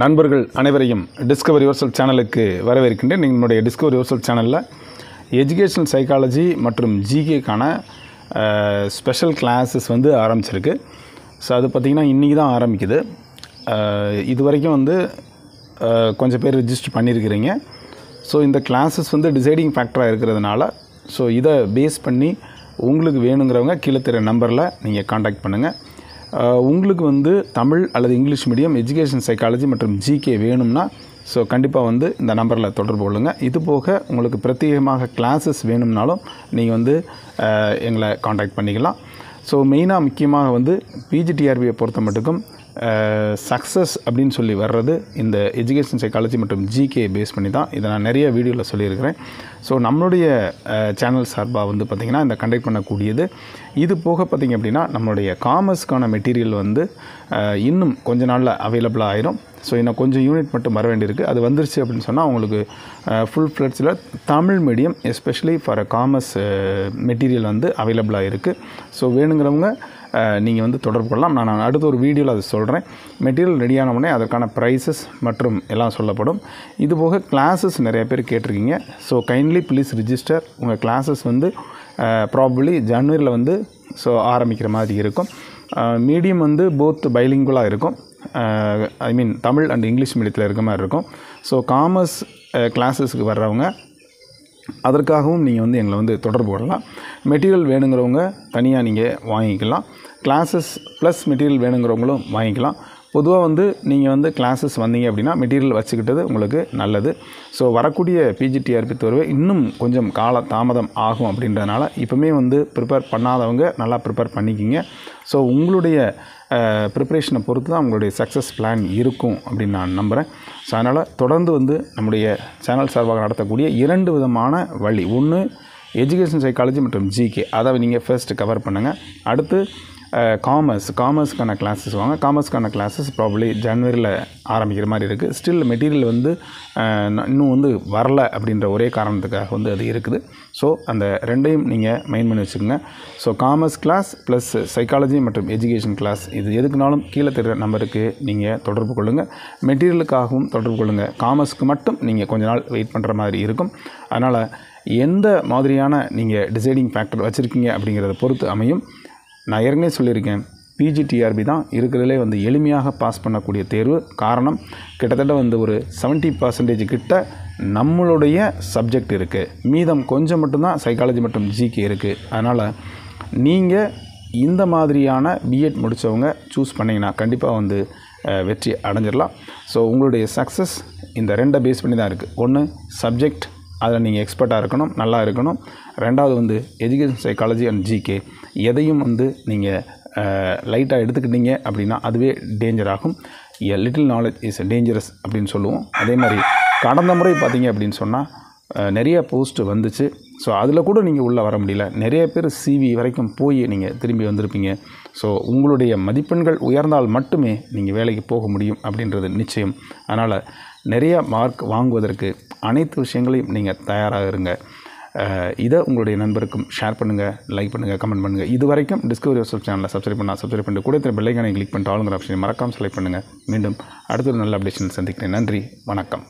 நண்பர்கள் அனைவரையும் discover yourself சேனலுக்கு வரவேற்கின்றேன். நம்முடைய டிஸ்கவர் யுவர்செல்ஃப் சேனலில் எஜுகேஷனல் சைக்காலஜி மற்றும் ஜிகேக்கான ஸ்பெஷல் கிளாஸஸ் ஆரம்பிச்சிருக்கு. ஸோ அது பார்த்திங்கன்னா இன்றைக்கி தான் ஆரம்பிக்குது. இது வரைக்கும் கொஞ்சம் பேர் ரிஜிஸ்டர் பண்ணியிருக்கிறீங்க. ஸோ இந்த கிளாஸஸ் டிசைடிங் ஃபேக்டராக இருக்கிறதுனால ஸோ இதை பேஸ் பண்ணி உங்களுக்கு வேணுங்கிறவங்க கீழே தெரிய நம்பரில் நீங்கள் காண்டாக்ட் பண்ணுங்கள். உங்களுக்கு தமிழ் அல்லது இங்கிலீஷ் மீடியம் எஜுகேஷன் சைக்காலஜி மற்றும் ஜிகே வேணும்னா ஸோ கண்டிப்பாக இந்த நம்பரில் தொடர்பு கொள்ளுங்கள். இது போக உங்களுக்கு பிரத்யேகமாக கிளாஸஸ் வேணும்னாலும் நீங்கள் எங்களை காண்டாக்ட் பண்ணிக்கலாம். ஸோ மெயினாக முக்கியமாக பிஜிடிஆர்பியை பொறுத்த மட்டுக்கும் சக்ஸஸ் அப்படின்னு சொல்லி வர்றது இந்த எஜுகேஷன் சைக்காலஜி மற்றும் ஜிகே பேஸ் பண்ணி தான். இதை நான் நிறைய வீடியோவில் சொல்லியிருக்கிறேன். ஸோ நம்மளுடைய சேனல் சார்பாக பார்த்திங்கன்னா இந்த கண்டக்ட் பண்ணக்கூடியது. இது போக பார்த்திங்க அப்படின்னா நம்மளுடைய காமர்ஸ்க்கான மெட்டீரியல் இன்னும் கொஞ்ச நாளில் அவைலபிளாக ஆயிரும். ஸோ இன்னும் கொஞ்சம் யூனிட் மட்டும் வர வேண்டியிருக்கு. அது வந்துருச்சு அப்படின்னு சொன்னால் உங்களுக்கு ஃபுல் ஃப்ளெட்ஜில் Tamil medium especially for commerce material அவைலபிளாக இருக்குது. ஸோ வேணுங்கிறவங்க நீங்கள் தொடர்பு கொள்ளலாம். நான் அடுத்த ஒரு வீடியோவில் அதை சொல்கிறேன். மெட்டீரியல் ரெடியான உடனே அதற்கான ப்ரைஸஸ் மற்றும் எல்லாம் சொல்லப்படும். இதுபோக கிளாஸஸ் நிறைய பேர் கேட்டிருக்கீங்க. So kindly please register. உங்கள் கிளாஸஸ் ப்ராபப்ளி ஜனவரியில் ஸோ ஆரம்பிக்கிற மாதிரி இருக்கும். மீடியம் போத் பைலிங்குவலாக இருக்கும். ஐ மீன் தமிழ் அண்ட் இங்கிலீஷ் மீடியத்தில் இருக்க மாதிரி இருக்கும். ஸோ காமர்ஸ் கிளாஸஸுக்கு வர்றவங்க அதற்காகவும் நீங்கள் எங்களை தொடர்பு கொள்ளலாம். மெட்டீரியல் வேணுங்கிறவங்க தனியாக நீங்கள் வாங்கிக்கலாம். கிளாஸஸ் ப்ளஸ் மெட்டீரியல் வேணுங்கிறவங்களும் வாங்கிக்கலாம். பொதுவாக நீங்கள் கிளாஸஸ் வந்தீங்க அப்படின்னா மெட்டீரியல் வச்சுக்கிட்டது உங்களுக்கு நல்லது. ஸோ வரக்கூடிய பிஜிடிஆர்பி தேர்வு இன்னும் கொஞ்சம் கால தாமதம் ஆகும் அப்படின்றதுனால இப்போமே ப்ரிப்பேர் பண்ணாதவங்க நல்லா ப்ரிப்பேர் பண்ணிக்கிங்க. ஸோ உங்களுடைய ப்ரிப்ரேஷனை பொறுத்து தான் உங்களுடைய சக்ஸஸ் பிளான் இருக்கும் அப்படின்னு நான் நம்புகிறேன். ஸோ அதனால் தொடர்ந்து நம்முடைய சேனல் சார்பாக நடத்தக்கூடிய 2 விதமான வழி. ஒன்று எஜுகேஷன் சைக்காலஜி மற்றும் ஜிகே, அதை நீங்கள் ஃபர்ஸ்ட் கவர் பண்ணுங்கள். அடுத்து காமர்ஸ்க்கான கிளாஸஸ் வாங்க. காமர்ஸ்க்கான கிளாஸஸ் ப்ராபப்ளி ஜனவரியில் ஆரம்பிக்கிற மாதிரி இருக்குது. ஸ்டில் மெட்டீரியல் இன்னும் வரல அப்படின்ற ஒரே காரணத்துக்காக அது இருக்குது. ஸோ அந்த ரெண்டையும் நீங்கள் மைண்ட் பண்ணி வச்சுக்கோங்க. So commerce class plus psychology மற்றும் எஜுகேஷன் கிளாஸ் இது எதுக்குனாலும் கீழே தெரிகிற நம்பருக்கு நீங்கள் தொடர்பு கொள்ளுங்கள். மெட்டீரியலுக்காகவும் தொடர்பு கொள்ளுங்கள். காமர்ஸ்க்கு மட்டும் நீங்கள் கொஞ்ச நாள் வெயிட் பண்ணுற மாதிரி இருக்கும். அதனால் எந்த மாதிரியான நீங்கள் டிசைடிங் ஃபேக்டர் வச்சுருக்கீங்க அப்படிங்கிறத பொறுத்து அமையும். நான் ஏற்கனவே சொல்லியிருக்கேன், பிஜிடிஆர்பி தான் இருக்கிறதுலே எளிமையாக பாஸ் பண்ணக்கூடிய தேர்வு. காரணம் கிட்டத்தட்ட ஒரு 70% கிட்ட நம்மளுடைய சப்ஜெக்ட் இருக்குது. மீதம் கொஞ்சம் மட்டும்தான் சைக்காலஜி மற்றும் ஜிகே இருக்குது. அதனால் நீங்கள் இந்த மாதிரியான பிஎட் முடித்தவங்க சூஸ் பண்ணிங்கன்னா கண்டிப்பாக வெற்றி அடைஞ்சிடலாம். ஸோ உங்களுடைய சக்ஸஸ் இந்த 2 பேஸ் பண்ணி தான் இருக்குது. ஒன்று சப்ஜெக்ட், அதில் நீங்கள் எக்ஸ்பர்ட்டாக இருக்கணும், நல்லா இருக்கணும். ரெண்டாவது எஜுகேஷன் சைக்காலஜி அண்ட் ஜிகே எதையும் நீங்கள் லைட்டாக எடுத்துக்கிட்டீங்க அப்படின்னா அதுவே டேஞ்சர் ஆகும். A little knowledge is dangerous அப்படின்னு சொல்லுவோம். அதே மாதிரி கடந்த முறை பார்த்தீங்க அப்படின்னு சொன்னால் நிறைய போஸ்ட் வந்துச்சு. ஸோ அதில் கூட நீங்கள் உள்ளே வர முடியல. நிறைய பேர் சிவி வரைக்கும் போய் நீங்கள் திரும்பி வந்திருப்பீங்க. ஸோ உங்களுடைய மதிப்பெண்கள் உயர்ந்தால் மட்டுமே நீங்கள் வேலைக்கு போக முடியும் அப்படின்றது நிச்சயம். அதனால் நிறைய மார்க் வாங்குவதற்கு அனைத்து விஷயங்களையும் நீங்கள் தயாராக இருங்க. இதை உங்களுடைய நண்பருக்கும் ஷேர் பண்ணுங்கள், லைக் பண்ணுங்கள், கமெண்ட் பண்ணுங்கள். இது வரைக்கும் டிஸ்கவர் யுவர்செல்ஃப் சேனலை சப்ஸ்கிரைப் பண்ணிட்டு கூட பெல் ஐகானை கிளிக் பண்ணிட்டு ஆளுங்கிற ஆப்ஷனை மறக்காமல் செலக்ட் பண்ணுங்கள். மீண்டும் அடுத்த ஒரு நல்ல அப்டேஷன் சந்திக்கிறேன். நன்றி, வணக்கம்.